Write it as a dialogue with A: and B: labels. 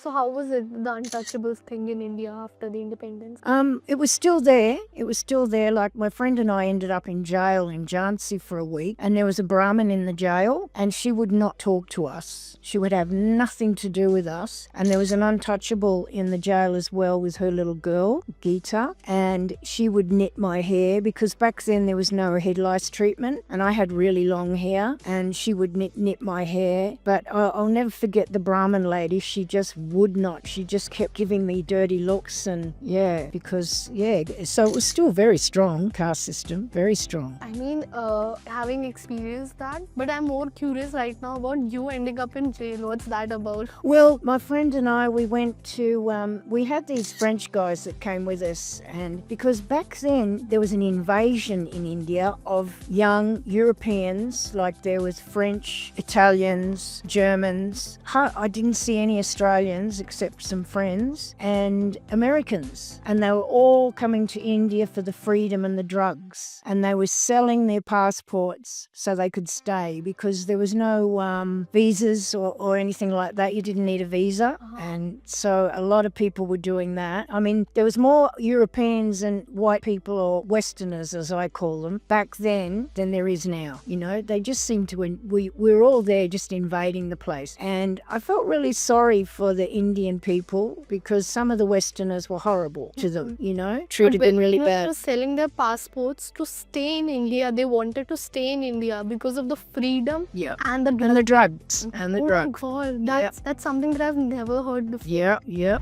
A: So how was it, the untouchables thing in India after the independence?
B: It was still there. It was still there. Like my friend and I ended up in jail in Jhansi for a week, and there was a Brahmin in the jail, and she would not talk to us. She would have nothing to do with us. And there was an untouchable in the jail as well with her little girl, Geeta, and she would knit my hair because back then there was no head lice treatment, and I had really long hair, and she would knit my hair. But I'll never forget the Brahmin lady. She just would not. She just kept giving me dirty looks, and so it was still very strong, caste system, very strong.
A: I mean, having experienced that, but I'm more curious right now about you ending up in jail. What's that about?
B: Well, my friend and I, we went to, we had these French guys that came with us, and because back then there was an invasion in India of young Europeans, like there was French, Italians, Germans. I didn't see any Australians except some friends, and Americans. And they were all coming to India for the freedom and the drugs. And they were selling their passports so they could stay because there was no visas or anything like that. You didn't need a visa. And so a lot of people were doing that. I mean, there was more Europeans and white people, or Westerners as I call them, back then than there is now. You know, they just seemed to, we were all there just invading the place. And I felt really sorry for the Indian people because some of the Westerners were horrible to them, you know, treated them really bad.
A: They were selling their passports to stay in India. They wanted to stay in India because of the freedom and the drugs.
B: And the drugs.
A: Oh my God, that's something that I've never heard before.
B: Yeah.